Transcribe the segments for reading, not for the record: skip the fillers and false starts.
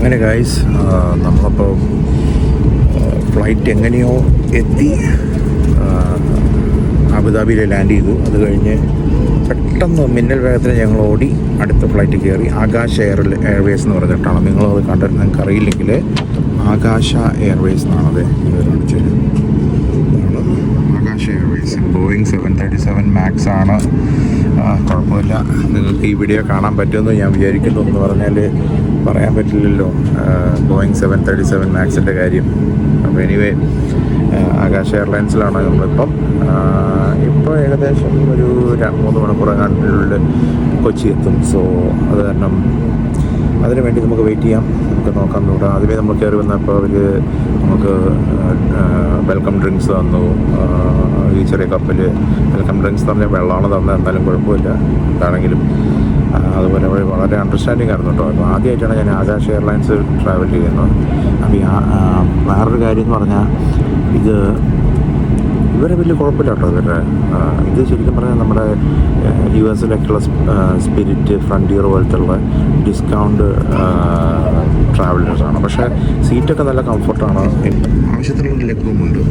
അങ്ങനെ ഗൈസ് നമ്മളപ്പോൾ ഫ്ലൈറ്റ് എങ്ങനെയോ എത്തി അബുദാബിയിൽ ലാൻഡ് ചെയ്തു. അത് കഴിഞ്ഞ് പെട്ടെന്ന് മിന്നൽ വേഗത്തിൽ ഞങ്ങൾ ഓടി അടുത്ത ഫ്ലൈറ്റ് കയറി. ആകാശ് എയർവേസ് എന്ന് പറഞ്ഞിട്ടാണ്. നിങ്ങളത് കണ്ടിട്ട് നിങ്ങൾക്ക് അറിയില്ലെങ്കിൽ ആകാശ എയർവേസ് എന്നാണത് കാണിച്ചത്. ആകാശ എയർവേസ് ബോയിങ് 737 മാക്സ് ആണ്. കുഴപ്പമില്ല, നിങ്ങൾക്ക് ഈ വീഡിയോ കാണാൻ പറ്റുമെന്ന് ഞാൻ വിചാരിക്കുന്നു. എന്ന് പറഞ്ഞാൽ പറയാൻ പറ്റില്ലല്ലോ ബോയിങ് 737 മാക്സിൻ്റെ കാര്യം. അപ്പോൾ എനിവേ ആകാശ എയർലൈൻസിലാണ് നമ്മളിപ്പം. ഇപ്പോൾ ഏകദേശം ഒരു 3 മണിക്കൂറങ്ങാണ്ടിനുള്ളിൽ കൊച്ചി എത്തും. സോ അത് കാരണം അതിനു വേണ്ടി നമുക്ക് വെയിറ്റ് ചെയ്യാം, നമുക്ക് നോക്കാം. നോക്കാം. ആദ്യമേ നമ്മൾ കയറി വന്നപ്പോൾ അവർ നമുക്ക് വെൽക്കം ഡ്രിങ്ക്സ് തന്നു. ഈ ചെറിയ കപ്പിൽ വെൽക്കം ഡ്രിങ്ക്സ് പറഞ്ഞാൽ വെള്ളമാണ് തന്നത്, എന്നാലും കുഴപ്പമില്ല എന്താണെങ്കിലും. അതുപോലെ വളരെ അണ്ടർസ്റ്റാൻഡിങ് ആയിരുന്നു കേട്ടോ. അപ്പോൾ ആദ്യമായിട്ടാണ് ഞാൻ ആകാശ എയർലൈൻസ് ട്രാവൽ ചെയ്യുന്നത്. അപ്പോൾ വേറൊരു കാര്യം എന്ന് പറഞ്ഞാൽ ഇവരെ വലിയ കുഴപ്പമില്ല കേട്ടോ. ഇത് ശരിക്കും പറഞ്ഞാൽ നമ്മുടെ US-ലേക്കുള്ള സ്പിരിറ്റ്, ഫ്രണ്ടിയർ പോലത്തുള്ള ഡിസ്കൗണ്ട് ട്രാവലേഴ്സാണ്. പക്ഷേ സീറ്റൊക്കെ നല്ല കംഫർട്ടാണ്. ആവശ്യത്തിനുള്ള ലെഗ് റൂമുണ്ട്.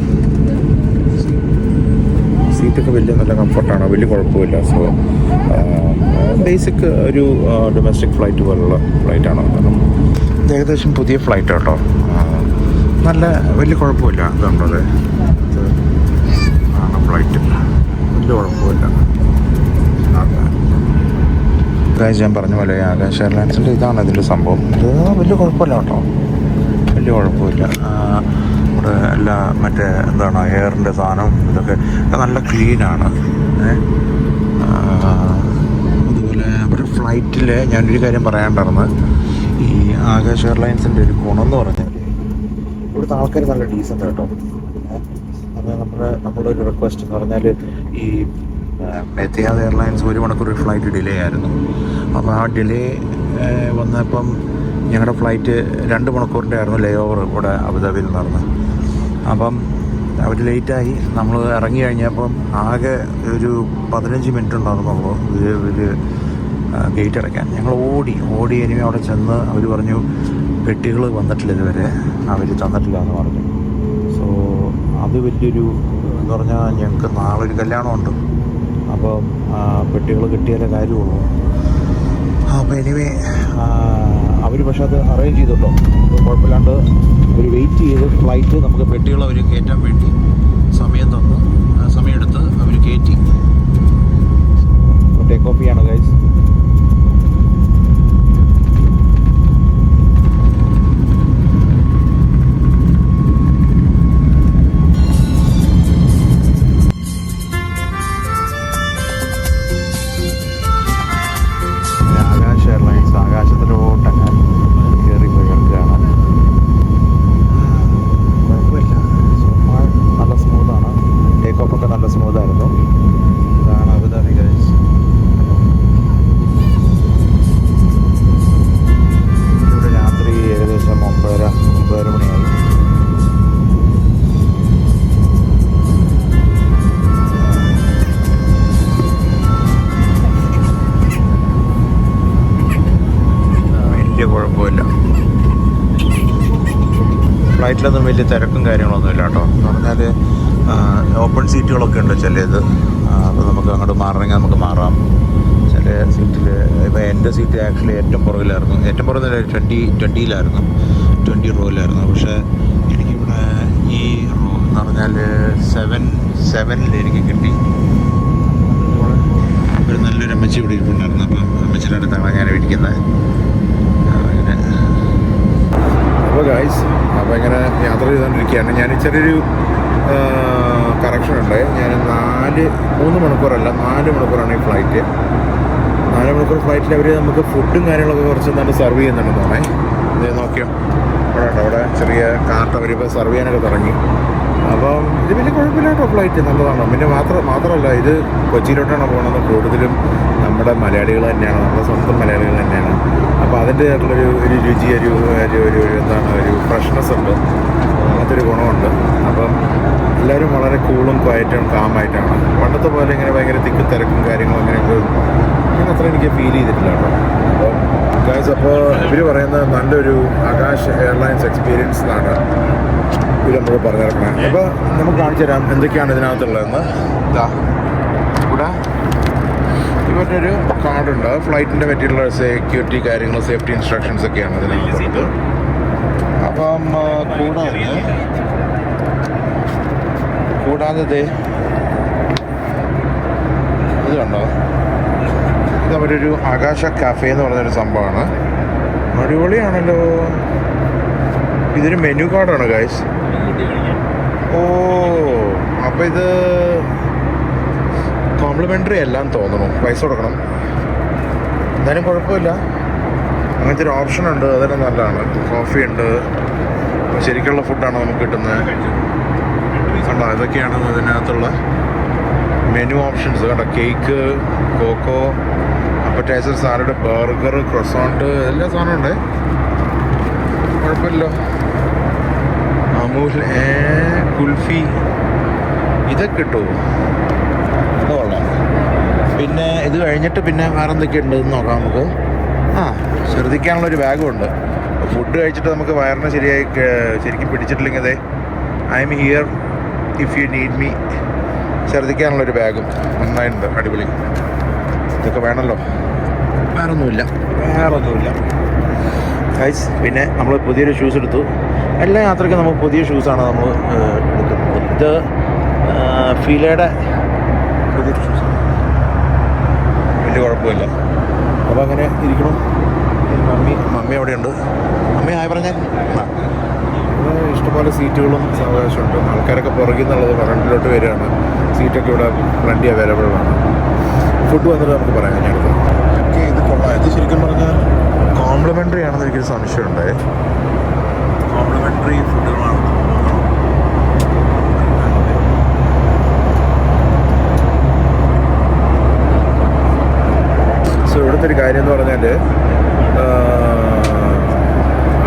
സീറ്റൊക്കെ നല്ല കംഫർട്ടാണ്, വലിയ കുഴപ്പമില്ല. സോ ബേസിക് ഒരു ഡൊമസ്റ്റിക് ഫ്ലൈറ്റ് പോലുള്ള ഫ്ലൈറ്റാണ്. കാരണം ഇത് ഏകദേശം പുതിയ ഫ്ലൈറ്റ് കേട്ടോ. വലിയ കുഴപ്പമില്ല. ഇതുണ്ടത് ആണ് ഫ്ലൈറ്റ്, വലിയ കുഴപ്പമില്ല. ഞാൻ പറഞ്ഞ പോലെ ആകാശ എയർലൈൻസിൻ്റെ ഇതാണ് ഇതിൻ്റെ സംഭവം. ഇത് വലിയ കുഴപ്പമില്ല കേട്ടോ, വലിയ കുഴപ്പമില്ല. ഇവിടെ എല്ലാ മറ്റേ എന്താണ് എയറിൻ്റെ സാധനം ഇതൊക്കെ നല്ല ക്ലീനാണ്. അതുപോലെ അവരുടെ ഫ്ലൈറ്റിൽ ഞാനൊരു കാര്യം പറയാണ്ടായിരുന്നു. ഈ ആകാശ എയർലൈൻസിൻ്റെ ഒരു ഗുണമെന്ന് പറഞ്ഞാൽ ഇവിടുത്തെ ആൾക്കാർ നല്ല ഡീസൻ്റ് കേട്ടോ. അത് നമ്മുടെ ഒരു റിക്വസ്റ്റ് എന്ന് പറഞ്ഞാൽ ഈ എത്തിഹാദ് എയർലൈൻസ് 1 മണിക്കൂർ ഫ്ലൈറ്റ് ഡിലേ ആയിരുന്നു. അപ്പോൾ ആ ഡിലേ വന്നപ്പം ഞങ്ങളുടെ ഫ്ലൈറ്റ് 2 മണിക്കൂറിൻ്റെ ആയിരുന്നു ലേ ഓവർ ഇവിടെ അബുദാബിയിൽ നടന്നത്. അപ്പം അവർ ലേറ്റായി. നമ്മൾ ഇറങ്ങി കഴിഞ്ഞപ്പം ആകെ ഒരു 15 മിനിറ്റ് ഉണ്ടായിരുന്നുള്ളൂ ഒരു ഗേറ്റ് അടയ്ക്കാൻ. ഞങ്ങൾ ഓടി ഇനിമേ അവിടെ ചെന്ന് അവർ പറഞ്ഞു പെട്ടികൾ വന്നിട്ടില്ല ഇതുവരെ, അവർ തന്നിട്ടില്ല എന്ന് പറഞ്ഞു. സോ അത് വലിയൊരു എന്ന് പറഞ്ഞാൽ ഞങ്ങൾക്ക് നാളെ ഒരു കല്യാണമുണ്ട്. അപ്പം പെട്ടികൾ കിട്ടിയാലേ കാര്യമുള്ളൂ. അപ്പോൾ എനിവേ അവർ പക്ഷെ അത് അറേഞ്ച് ചെയ്തിട്ടോ, കുഴപ്പമില്ലാണ്ട് അവർ വെയിറ്റ് ചെയ്ത് ഫ്ലൈറ്റ് നമുക്ക് പെട്ടികൾ അവർ കയറ്റാൻ വേണ്ടി സമയമെടുത്ത് അവർ കയറ്റി. ടേക്ക് ഓഫ് ചെയ്യാണ് ഗൈസ്. ഫ്ലൈറ്റിലൊന്നും വലിയ തിരക്കും കാര്യങ്ങളൊന്നുമില്ല കേട്ടോ. എന്ന് പറഞ്ഞാൽ ഓപ്പൺ സീറ്റുകളൊക്കെ ഉണ്ട് ചിലത്. അപ്പോൾ നമുക്ക് അങ്ങോട്ട് മാറണമെങ്കിൽ നമുക്ക് മാറാം. ചില സീറ്റിൽ ഇപ്പോൾ എൻ്റെ സീറ്റ് ആക്ച്വലി ഏറ്റവും പുറകിലായിരുന്നു. ഏറ്റവും പുറകിൽ 20 റോയിലായിരുന്നു. പക്ഷേ എനിക്കിവിടെ ഈ റോ എന്ന് പറഞ്ഞാൽ 7 എനിക്ക് കിട്ടി. ഒരു നല്ലൊരു അമ്മച്ചി ഇവിടെ ഇരിപ്പുണ്ടായിരുന്നു. അപ്പം അമ്മച്ചിയുടെ അടുത്താണ് ഞാൻ ഇരിക്കുന്നത്. അപ്പോൾ ഗൈസ്, അപ്പോൾ ഇങ്ങനെ യാത്ര ചെയ്തുകൊണ്ടിരിക്കുകയാണ്. ഞാൻ ചെറിയൊരു കറക്ഷൻ ഉണ്ട്. ഞാൻ 3 മണിക്കൂറല്ല 4 മണിക്കൂറാണ് ഈ ഫ്ലൈറ്റ്. 4 മണിക്കൂർ ഫ്ലൈറ്റിൽ അവർ നമുക്ക് ഫുഡും കാര്യങ്ങളൊക്കെ കുറച്ച് നല്ല സെർവ് ചെയ്യുന്നുണ്ടെന്ന് തോന്നേ. ഇത് നോക്കിയോ, അവിടെ ചെറിയ കാർട്ട് അവരിപ്പോൾ സെർവ് ചെയ്യാനൊക്കെ തുടങ്ങി. അപ്പം ഇത് വലിയ കുഴപ്പമില്ല കേട്ടോ, ഫ്ലൈറ്റ് നല്ലതാണ്. പിന്നെ മാത്രമല്ല ഇത് കൊച്ചിയിലോട്ടാണ് പോകുന്നത്. കൂടുതലും നമ്മുടെ മലയാളികൾ തന്നെയാണ്, നമ്മുടെ സ്വന്തം മലയാളികൾ തന്നെയാണ്. അപ്പോൾ അതിൻ്റെ ആയിട്ടുള്ളൊരു രുചി, ഒരു ഫ്രഷ്നെസ് ഉണ്ട്, അങ്ങനത്തെ ഒരു ഗുണമുണ്ട്. അപ്പം എല്ലാവരും വളരെ കൂളും ക്വയറ്റും കാമായിട്ടാണ്. പണ്ടത്തെ പോലെ ഇങ്ങനെ ഭയങ്കര തിക്കും തിരക്കും കാര്യങ്ങളും അങ്ങനെ അത്ര എനിക്ക് ഫീൽ ചെയ്തിട്ടില്ല കേട്ടോ. അപ്പോൾ ഗൈസ്, അപ്പോൾ ഇവർ പറയുന്നത് നല്ലൊരു ആകാശ് എയർലൈൻസ് എക്സ്പീരിയൻസ് എന്നാണ് ഇവർ നമ്മൾ പറഞ്ഞിറക്കണേ. അപ്പോൾ നമുക്ക് കാണിച്ചു തരാം എന്തൊക്കെയാണ് ഇതിനകത്തുള്ളതെന്ന്. ഇതാ ഇവിടെ ഇവരുടെ ഒരു കാർഡുണ്ട്. ഫ്ലൈറ്റിൻ്റെ പറ്റിയുള്ള സെക്യൂരിറ്റി കാര്യങ്ങൾ, സേഫ്റ്റി ഇൻസ്ട്രക്ഷൻസ് ഒക്കെയാണ് ഇതിനകത്തുള്ളത്. അപ്പം കൂടാതെ ഇത് കണ്ടോ, ഇത് അവരൊരു ആകാശ കാഫേ എന്ന് പറഞ്ഞൊരു സംഭവമാണ്. അടിപൊളിയാണല്ലോ. ഇതൊരു മെനു കാർഡാണ് ഗൈസ്. ഓ, അപ്പോൾ ഇത് കോംപ്ലിമെൻ്ററി എല്ലാം തോന്നുന്നു, പൈസ കൊടുക്കണം. എന്തായാലും കുഴപ്പമില്ല, അങ്ങനത്തെ ഒരു ഓപ്ഷൻ ഉണ്ട്, അതൊക്കെ നല്ലതാണ്. കോഫി ഉണ്ട്, ശരിക്കുള്ള ഫുഡാണ് നമുക്ക് കിട്ടുന്നത്. കണ്ടോ, ഇതൊക്കെയാണ് അതിനകത്തുള്ള മെനു ഓപ്ഷൻസ്. കണ്ടോ, cake, cocoa, appetizer, salad, burger, croissant, എല്ലാ സാധനവും ഉണ്ട്. കുഴപ്പമില്ലല്ലോ. അമൂൽ, കുൽഫി, ഇതൊക്കെ കിട്ടുമോ? അത് കൊള്ളാം. പിന്നെ ഇത് കഴിഞ്ഞിട്ട് പിന്നെ വേറെ എന്തൊക്കെയുണ്ട് എന്ന് നോക്കാം നമുക്ക്. ശ്രദ്ധിക്കാനുള്ളൊരു ബാഗും ഉണ്ട്. ഫുഡ് കഴിച്ചിട്ട് നമുക്ക് വയറിന് ശരിക്കും പിടിച്ചിട്ടില്ലെങ്കിൽ I am here if you need me ശ്രദ്ധിക്കാനുള്ളൊരു ബാഗും നന്നായിട്ടുണ്ട്, അടിപൊളി. ഇതൊക്കെ വേണമല്ലോ. വേറൊന്നുമില്ല. ഗൈസ്, പിന്നെ നമ്മൾ പുതിയൊരു ഷൂസ് എടുത്തു. എല്ലാ യാത്രയ്ക്കും നമുക്ക് പുതിയ ഷൂസാണ് നമ്മൾ എടുക്കുന്നത്. ഇത് ഫീലയുടെ പുതിയൊരു ഷൂസ്, വലിയ കുഴപ്പമില്ല. അപ്പോൾ അങ്ങനെ ഇരിക്കണം. മമ്മി അവിടെയുണ്ട്. മമ്മി ആയി പറഞ്ഞാൽ ഇഷ്ടംപോലെ സീറ്റുകളും അവകാശമുണ്ട്. ആൾക്കാരൊക്കെ പുറകിൽ നിന്നുള്ളത് ഫ്രണ്ടിലോട്ട് വരികയാണ്. സീറ്റൊക്കെ ഇവിടെ പ്ലന്റി അവൈലബിൾ ആണ്. ഫുഡ് വന്നിട്ട് നമുക്ക് പറയാം. ഞാനെടുത്ത് ഓക്കെ, ഇത് കൊള്ളാം. ഇത് ശരിക്കും പറഞ്ഞാൽ കോംപ്ലിമെൻ്ററി ആണെന്ന് എനിക്കൊരു സംശയമുണ്ട്. കോംപ്ലിമെൻ്ററി ഫുഡുകളാണ്. സോ ഇവിടുത്തെ ഒരു കാര്യം എന്ന് പറഞ്ഞാൽ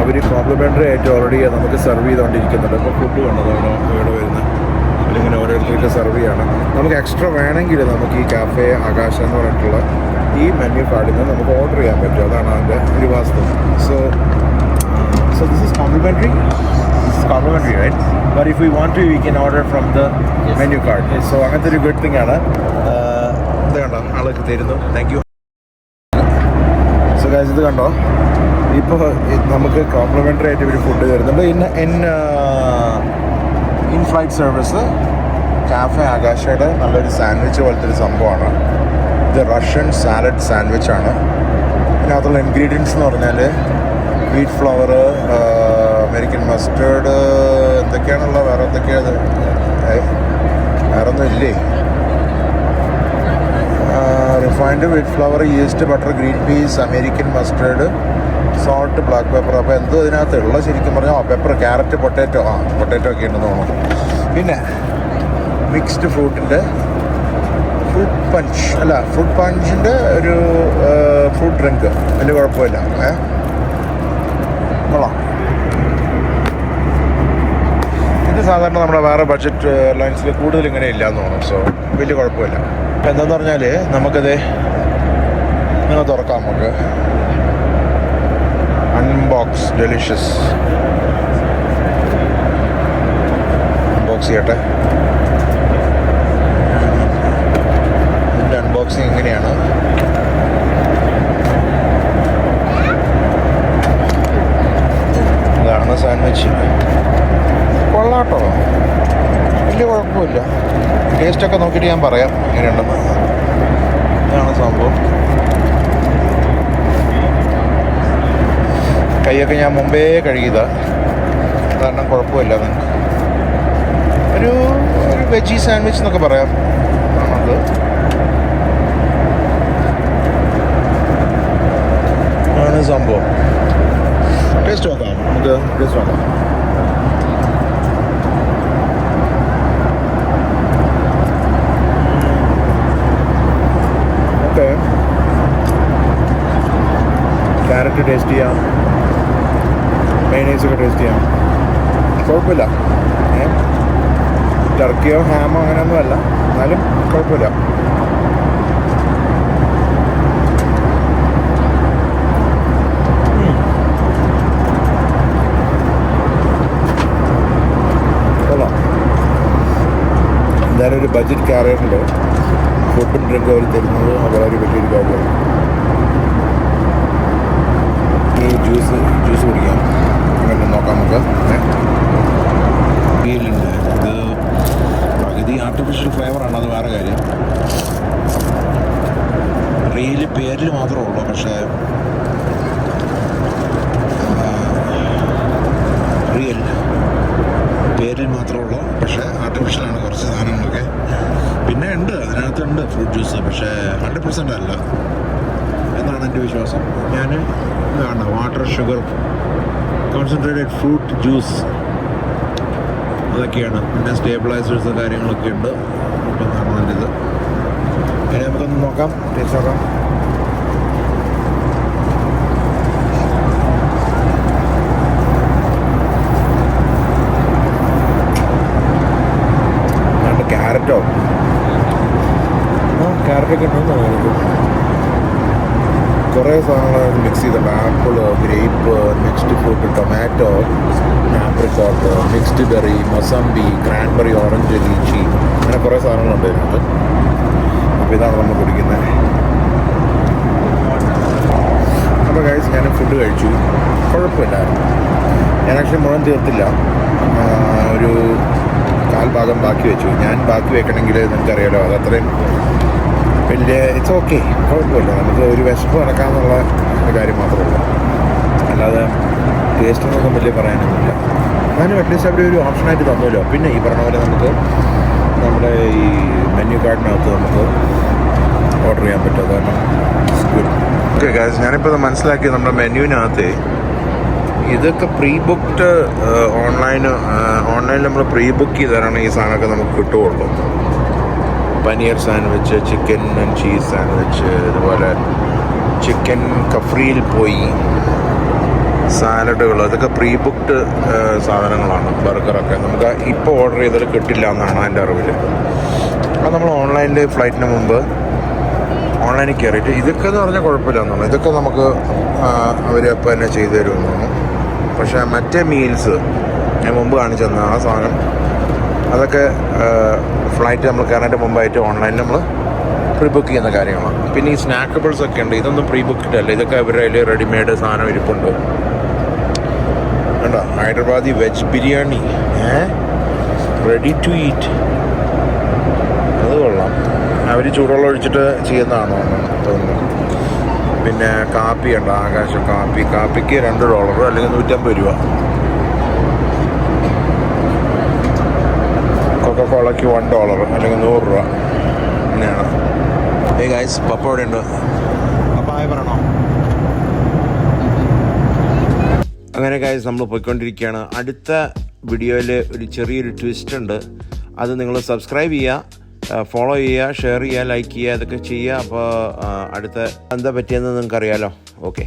അവർ കോംപ്ലിമെൻ്ററി ആയിട്ട് ഓൾറെഡി നമുക്ക് സെർവ് ചെയ്തുകൊണ്ടിരിക്കുന്നുണ്ട്. അപ്പോൾ ഫുഡ് കണ്ടതാണ് ഇവിടെ വരുന്നത്. അതിലിങ്ങനെ ഓരോരുത്തർക്ക് സെർവ് ചെയ്യണം. നമുക്ക് എക്സ്ട്രാ വേണമെങ്കിൽ നമുക്ക് ഈ കാഫേ ആകാശ എന്ന് പറഞ്ഞിട്ടുള്ള ഈ മെനു കാർഡിൽ നിന്ന് നമുക്ക് ഓർഡർ ചെയ്യാൻ പറ്റും. അതാണ് അതിൻ്റെ ഒരു വാസ്തവം. So this is complimentary. Right? But if you want to, you can order from the menu card. So അങ്ങനത്തെ ഒരു ഗുഡ് തിങ് ആണ്. ഇത് കണ്ടോ, ആൾക്ക് തരുന്നു. Thank you. സോ ഗൈസ്, ഇത് കണ്ടോ, ഇപ്പോൾ നമുക്ക് കോംപ്ലിമെൻ്ററി ആയിട്ട് ഇവർ ഫുഡ് തരുന്നുണ്ട്. ഇൻ ഫ്ലൈറ്റ് സർവീസ് കാഫേ ആകാശയുടെ നല്ലൊരു സാൻഡ്വിച്ച് പോലത്തെ ഒരു സംഭവമാണ്. ഇത് റഷ്യൻ സാലഡ് സാൻഡ്വിച്ചാണ്. ഇതിനകത്തുള്ള ഇൻഗ്രീഡിയൻസ് എന്ന് പറഞ്ഞാൽ വീറ്റ് ഫ്ലവർ, അമേരിക്കൻ മസ്റ്റേർഡ്, എന്തൊക്കെയാണുള്ള, വേറെ എന്തൊക്കെയാണ്, വേറൊന്നും ഇല്ലേ? Refined wheat flower, east, butter, green peas, American mustard, salt, black pepper. അപ്പോൾ എന്തോ ഇതിനകത്തുള്ള ശരിക്കും പറഞ്ഞാൽ പെപ്പർ, ക്യാരറ്റ്, പൊട്ടാറ്റോ ഒക്കെ ഉണ്ടെന്ന് തോന്നുന്നു. പിന്നെ മിക്സ്ഡ് ഫ്രൂട്ട് പഞ്ചിൻ്റെ ഒരു ഫ്രൂട്ട് ഡ്രിങ്ക്. വലിയ കുഴപ്പമില്ല. കൊള്ളാം. ഇത് സാധാരണ നമ്മുടെ വേറെ ബഡ്ജറ്റ് എയർലൈൻസിൽ കൂടുതൽ ഇങ്ങനെ ഇല്ല എന്ന് തോന്നുന്നു. സോ വലിയ കുഴപ്പമില്ല. അപ്പം എന്താണെന്ന് പറഞ്ഞാൽ നമുക്കത് ഇങ്ങനെ തുറക്കാം. നമുക്ക് അൺബോക്സ്, ഡെലിഷ്യസ്. അൺബോക്സ് ചെയ്യട്ടെ. ഇതിൻ്റെ അൺബോക്സിങ് എങ്ങനെയാണ്? ഇതാണ് സാൻഡ്വിച്ച്. കൊള്ളാട്ടോ, വലിയ കുഴപ്പമില്ല. ടേസ്റ്റൊക്കെ നോക്കിയിട്ട് ഞാൻ പറയാം എങ്ങനെയുണ്ടെന്ന്. ഇതാണ് സംഭവം. കൈയൊക്കെ ഞാൻ മുമ്പേ കഴുകിയതാണ്, കാരണം കുഴപ്പമില്ല. ഒരു വെജി സാൻഡ്വിച്ച് എന്നൊക്കെ പറയാം ആണത്. ആണ് സംഭവം. ടേസ്റ്റ് നോക്കാം, നമുക്ക് ടേസ്റ്റ് നോക്കാം. ഓക്കെ, ക്യാരറ്റ് ടേസ്റ്റ് ചെയ്യാം, മയണൈസൊക്കെ ടേസ്റ്റ് ചെയ്യാം. കുഴപ്പമില്ല. ടർക്കിയോ ഹാമോ അങ്ങനെയൊന്നും അല്ല, എന്നാലും കുഴപ്പമില്ല. ബഡ്ജറ്റ് കാറിയറിൽ ഫുഡും ഡ്രിങ്കും അവർ തരുന്നത് വളരെ വലിയൊരു കാര്യമാണ്. ഈ ജ്യൂസ് കുടിക്കാം, അങ്ങനെ നോക്കാം നമുക്ക്. ഫീലുണ്ട്, ഇത് പകുതി ആർട്ടിഫിഷ്യൽ ഫ്ലേവറാണ്, അത് വേറെ കാര്യം. റിയൽ പേരിൽ മാത്രമേ ഉള്ളൂ, പക്ഷേ റിയൽ പേരിൽ മാത്രമേ ഉള്ളൂ, പക്ഷേ ആർട്ടിഫിഷ്യലാണ് കുറച്ച് സാധനങ്ങളൊക്കെ. പിന്നെ ഉണ്ട്, അതിനകത്തുണ്ട് ഫ്രൂട്ട് ജ്യൂസ്, പക്ഷേ 100% അല്ല എന്നാണ് എൻ്റെ വിശ്വാസം. ഞാൻ വേണ്ട water, sugar, concentrated fruit juice അതൊക്കെയാണ്. പിന്നെ സ്റ്റേബിളൈസേഴ്സ് കാര്യങ്ങളൊക്കെ ഉണ്ട്. എന്നാണ് അതിൻ്റെ ഇത്. ഇനി നമുക്കൊന്ന് നോക്കാം, ടേസ്റ്റ് നോക്കാം. ക്യാരറ്റോ ക്യാരറ്റൊക്കെ ഉണ്ടെന്ന് തോന്നുന്നു. കുറേ സാധനങ്ങൾ മിക്സ് ചെയ്തിട്ടുണ്ട്. Apple, grape, mixed fruit, tomato, apricot, mixed berry, mosambi, cranberry, orange, lychee, അങ്ങനെ കുറേ സാധനങ്ങളുണ്ട് ഇതിനകത്ത്. അപ്പോൾ ഇതാണ് നമ്മൾ കുടിക്കുന്നത്. അപ്പോൾ ഗൈസ്, ഞാൻ ഫുഡ് കഴിച്ചു, കുഴപ്പമില്ലായിരുന്നു. ഞാൻ ആക്ച്വലി മുഴുവൻ തീർത്തില്ല, ഒരു കാൽഭാഗം ബാക്കി വെച്ചു. ഞാൻ ബാക്കി വെക്കണമെങ്കിൽ നിങ്ങൾക്കറിയാലോ, അതത്രയും വലിയ ഇറ്റ്സ് ഓക്കെ, കുഴപ്പമില്ല. നമുക്ക് ഒരു വിശപ്പ് നടക്കാമെന്നുള്ള ഒരു കാര്യം മാത്രമേ ഉള്ളൂ, അല്ലാതെ ടേസ്റ്റിനൊന്നും വലിയ പറയാനൊന്നുമില്ല. എന്നാലും അറ്റ്ലീസ്റ്റ് അവർ ഒരു ഓപ്ഷനായിട്ട് തന്നുമല്ലോ. പിന്നെ ഈ പറഞ്ഞ പോലെ നമുക്ക് നമ്മുടെ ഈ മെനു കാർഡിനകത്ത് നമുക്ക് ഓർഡർ ചെയ്യാൻ പറ്റും. കാരണം ഗുഡ്. ഓക്കെ ഗൈസ്, ഞാനിപ്പോൾ മനസ്സിലാക്കി നമ്മുടെ മെനുവിനകത്ത് ഇതൊക്കെ പ്രീ ബുക്ക്ഡ് ഓൺലൈനിൽ നമ്മൾ പ്രീ ബുക്ക് ചെയ്താലാണ് ഈ സാധനമൊക്കെ നമുക്ക് കിട്ടുകയുള്ളൂ. Paneer sandwich, chicken and cheese sandwich, ഇതുപോലെ ചിക്കൻ കഫ്രിയിൽ പോയി സാലഡുകൾ, ഇതൊക്കെ പ്രീ ബുക്ക്ഡ് സാധനങ്ങളാണ്. ബർഗറൊക്കെ നമുക്ക് ഇപ്പോൾ ഓർഡർ ചെയ്താൽ കിട്ടില്ല എന്നാണ് എൻ്റെ അറിവിൽ. അപ്പോൾ നമ്മൾ ഓൺലൈനിൽ ഫ്ലൈറ്റിന് മുമ്പ് ഓൺലൈനിൽ കയറിയിട്ട് ഇതൊക്കെ എന്ന് പറഞ്ഞാൽ കുഴപ്പമില്ല എന്നാണ്. ഇതൊക്കെ നമുക്ക് അവർ അപ്പോൾ തന്നെ ചെയ്തു തരുമെന്ന് തോന്നുന്നു. പക്ഷേ മറ്റേ മീൽസ് ഞാൻ മുമ്പ് കാണിച്ചു തന്ന ആ സാധനം, അതൊക്കെ ഫ്ലൈറ്റ് നമ്മൾ കയറാനായിട്ട് മുമ്പായിട്ട് ഓൺലൈനിൽ നമ്മൾ പ്രീ ബുക്ക് ചെയ്യുന്ന കാര്യങ്ങളാണ്. പിന്നെ ഈ സ്നാക്കബിൾസ് ഒക്കെ ഉണ്ട്, ഇതൊന്നും പ്രീ ബുക്ക്ഡ് അല്ല. ഇതൊക്കെ അവരുടെ അതിൽ റെഡിമെയ്ഡ് സാധനം ഇരിപ്പുണ്ട്. വേണ്ട Hyderabadi veg biryani, ready to eat, അത് കൊള്ളാം. അവർ ചൂടുവെള്ളം ഒഴിച്ചിട്ട് ചെയ്യുന്നതാണോ തോന്നുന്നു. പിന്നെ കാപ്പി ഉണ്ട്, ആകാശ കാപ്പിക്ക് $2 അല്ലെങ്കിൽ $150. കൊക്കക്കോളയ്ക്ക് $1 അല്ലെങ്കിൽ $100 അങ്ങനെയാണ്. ഗൈസ്, പപ്പ ഇവിടെ ഉണ്ട്. പപ്പ ആയി പറയണോ? അങ്ങനെ ഗൈസ്, നമ്മൾ പോയിക്കൊണ്ടിരിക്കുകയാണ്. അടുത്ത വീഡിയോയിൽ ഒരു ചെറിയൊരു ട്വിസ്റ്റ് ഉണ്ട്. അത് നിങ്ങൾ സബ്സ്ക്രൈബ് ചെയ്യുക, ഫോളോ ചെയ്യുക, ഷെയർ ചെയ്യുക, ലൈക്ക് ചെയ്യുക, അതൊക്കെ ചെയ്യുക. അപ്പോൾ അടുത്ത എന്താ പറ്റിയെന്ന് നിങ്ങൾക്കറിയാലോ. ഓക്കെ.